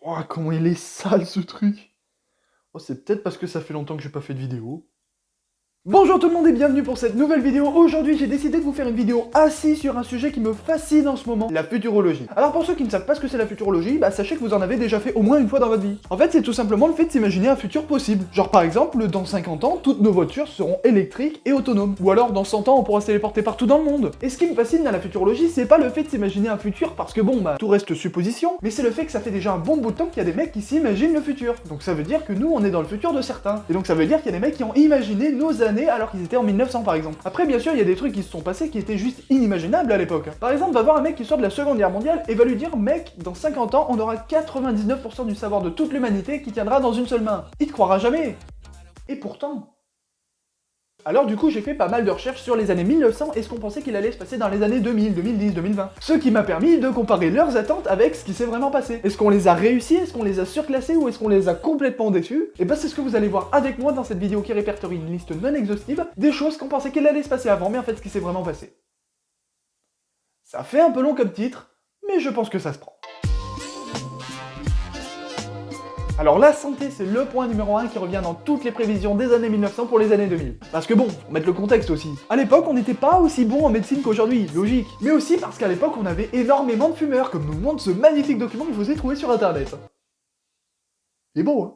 Oh, comment il est sale ce truc. Oh, c'est peut-être parce que ça fait longtemps que j'ai pas fait de vidéo. Bonjour tout le monde et bienvenue pour cette nouvelle vidéo. Aujourd'hui, j'ai décidé de vous faire une vidéo assise sur un sujet qui me fascine en ce moment, la futurologie. Alors pour ceux qui ne savent pas ce que c'est la futurologie, sachez que vous en avez déjà fait au moins une fois dans votre vie. En fait, c'est tout simplement le fait de s'imaginer un futur possible. Genre par exemple, dans 50 ans, toutes nos voitures seront électriques et autonomes. Ou alors dans 100 ans, on pourra se téléporter partout dans le monde. Et ce qui me fascine dans la futurologie, c'est pas le fait de s'imaginer un futur parce que tout reste supposition, mais c'est le fait que ça fait déjà un bon bout de temps qu'il y a des mecs qui s'imaginent le futur. Donc ça veut dire que nous, on est dans le futur de certains. Et donc ça veut dire qu'il y a des mecs qui ont imaginé nos années alors qu'ils étaient en 1900 par exemple. Après bien sûr il y a des trucs qui se sont passés qui étaient juste inimaginables à l'époque. Par exemple va voir un mec qui sort de la Seconde Guerre mondiale et va lui dire mec dans 50 ans on aura 99% du savoir de toute l'humanité qui tiendra dans une seule main. Il te croira jamais. Et pourtant... Alors du coup j'ai fait pas mal de recherches sur les années 1900 et ce qu'on pensait qu'il allait se passer dans les années 2000, 2010, 2020. Ce qui m'a permis de comparer leurs attentes avec ce qui s'est vraiment passé. Est-ce qu'on les a réussi, est-ce qu'on les a surclassés ou est-ce qu'on les a complètement déçus? Et c'est ce que vous allez voir avec moi dans cette vidéo qui répertorie une liste non exhaustive des choses qu'on pensait qu'elle allait se passer avant mais en fait ce qui s'est vraiment passé. Ça fait un peu long comme titre, mais je pense que ça se prend. Alors la santé, c'est le point numéro 1 qui revient dans toutes les prévisions des années 1900 pour les années 2000. Parce que bon, faut mettre le contexte aussi. À l'époque, on n'était pas aussi bon en médecine qu'aujourd'hui, logique. Mais aussi parce qu'à l'époque, on avait énormément de fumeurs, comme nous montre ce magnifique document que je vous ai trouvé sur internet. Il est beau, hein?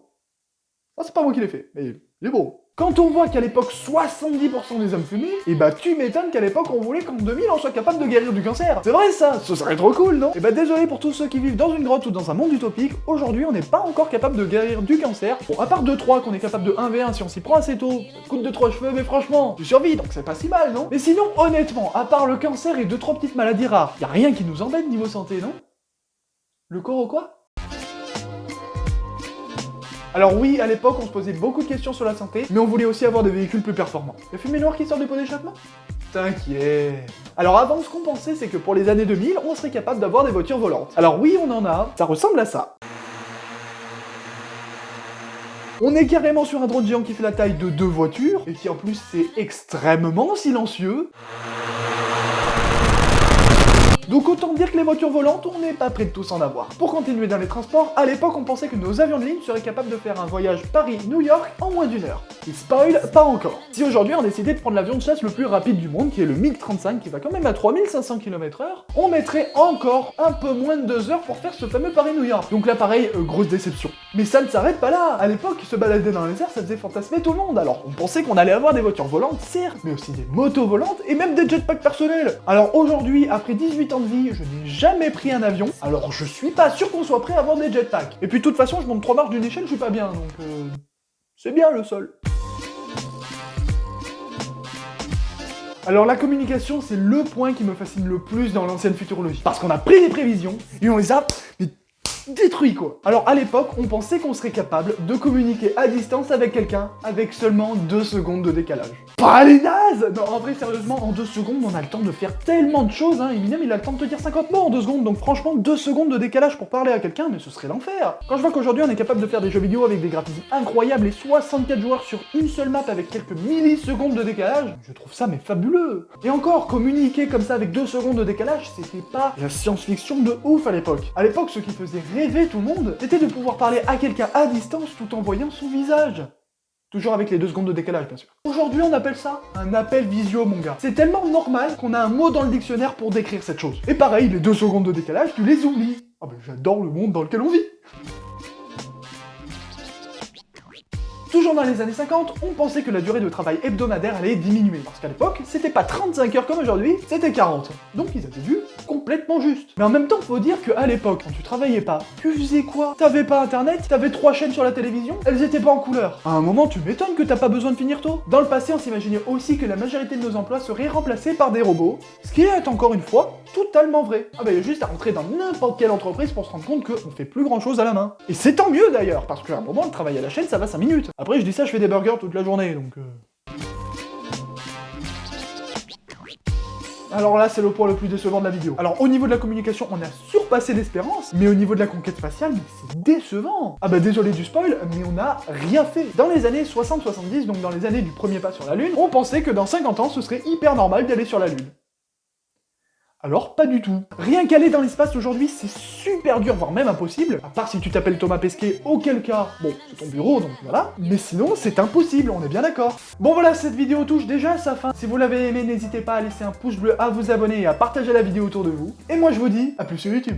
Ah, c'est pas moi qui l'ai fait, mais il est beau. Quand on voit qu'à l'époque 70% des hommes fumaient, et tu m'étonnes qu'à l'époque on voulait qu'en 2000 on soit capable de guérir du cancer. C'est vrai ça, ce serait trop cool, non? Et désolé pour tous ceux qui vivent dans une grotte ou dans un monde utopique, aujourd'hui on n'est pas encore capable de guérir du cancer. Bon, à part 2-3 qu'on est capable de 1v1 si on s'y prend assez tôt, ça coûte 2-3 cheveux, mais franchement, tu survis, donc c'est pas si mal, non? Mais sinon, honnêtement, à part le cancer et 2-3 petites maladies rares, y a rien qui nous embête niveau santé, non? Le corps ou quoi? Alors oui, à l'époque, on se posait beaucoup de questions sur la santé, mais on voulait aussi avoir des véhicules plus performants. Le fumée noir qui sort du pot d'échappement? T'inquiète. Alors avant, ce qu'on pensait, c'est que pour les années 2000, on serait capable d'avoir des voitures volantes. Alors oui, on en a, ça ressemble à ça. On est carrément sur un drone géant qui fait la taille de 2 voitures, et qui en plus c'est extrêmement silencieux. Donc autant dire que les voitures volantes, on n'est pas prêt de tous en avoir. Pour continuer dans les transports, à l'époque on pensait que nos avions de ligne seraient capables de faire un voyage Paris-New York en moins d'1 heure. Et spoil, pas encore. Si aujourd'hui on décidait de prendre l'avion de chasse le plus rapide du monde, qui est le MiG-35, qui va quand même à 3500 km/h, on mettrait encore un peu moins de 2 heures pour faire ce fameux Paris-New York. Donc là pareil, grosse déception. Mais ça ne s'arrête pas là. À l'époque, se balader dans les airs, ça faisait fantasmer tout le monde. Alors on pensait qu'on allait avoir des voitures volantes, certes, mais aussi des motos volantes et même des jetpacks personnels. Alors aujourd'hui, après 18 ans de vie, je n'ai jamais pris un avion, alors je suis pas sûr qu'on soit prêt à avoir des jetpacks. Et puis de toute façon, je monte 3 marches d'une échelle, je suis pas bien, donc c'est bien le sol. Alors la communication, c'est le point qui me fascine le plus dans l'ancienne futurologie. Parce qu'on a pris des prévisions, et on les a détruit quoi. Alors à l'époque, on pensait qu'on serait capable de communiquer à distance avec quelqu'un avec seulement 2 secondes de décalage. Pas les nazes! Non, en vrai, sérieusement, en 2 secondes, on a le temps de faire tellement de choses, hein. Eminem, il a le temps de te dire 50 mots en 2 secondes, donc franchement, 2 secondes de décalage pour parler à quelqu'un, mais ce serait l'enfer. Quand je vois qu'aujourd'hui, on est capable de faire des jeux vidéo avec des graphismes incroyables et 64 joueurs sur une seule map avec quelques millisecondes de décalage, je trouve ça mais fabuleux. Et encore, communiquer comme ça avec 2 secondes de décalage, c'était pas la science-fiction de ouf à l'époque. À l'époque, ce qui faisait rêver tout le monde, c'était de pouvoir parler à quelqu'un à distance tout en voyant son visage. Toujours avec les 2 secondes de décalage, bien sûr. Aujourd'hui, on appelle ça un appel visio, mon gars. C'est tellement normal qu'on a un mot dans le dictionnaire pour décrire cette chose. Et pareil, les 2 secondes de décalage, tu les oublies. Ah j'adore le monde dans lequel on vit. Toujours dans les années 50, on pensait que la durée de travail hebdomadaire allait diminuer, parce qu'à l'époque, c'était pas 35 heures comme aujourd'hui, c'était 40. Donc ils avaient vu complètement juste. Mais en même temps, faut dire qu'à l'époque, quand tu travaillais pas, tu faisais quoi? T'avais pas internet, t'avais 3 chaînes sur la télévision, elles étaient pas en couleur. À un moment, tu m'étonnes que t'as pas besoin de finir tôt. Dans le passé, on s'imaginait aussi que la majorité de nos emplois seraient remplacés par des robots, ce qui est encore une fois totalement vrai. Ah il y a juste à rentrer dans n'importe quelle entreprise pour se rendre compte qu'on fait plus grand chose à la main. Et c'est tant mieux d'ailleurs, parce qu'à un moment, le travail à la chaîne, ça va 5 minutes. Après, je dis ça, je fais des burgers toute la journée, donc Alors là, c'est le point le plus décevant de la vidéo. Alors au niveau de la communication, on a surpassé l'espérance, mais au niveau de la conquête spatiale, mais c'est décevant. Désolé du spoil, mais on n'a rien fait. Dans les années 60-70, donc dans les années du premier pas sur la Lune, on pensait que dans 50 ans, ce serait hyper normal d'aller sur la Lune. Alors pas du tout. Rien qu'aller dans l'espace aujourd'hui, c'est super dur, voire même impossible, à part si tu t'appelles Thomas Pesquet, auquel cas, bon, c'est ton bureau, donc voilà. Mais sinon, c'est impossible, on est bien d'accord. Bon voilà, cette vidéo touche déjà à sa fin. Si vous l'avez aimé, n'hésitez pas à laisser un pouce bleu, à vous abonner et à partager la vidéo autour de vous. Et moi je vous dis, à plus sur YouTube.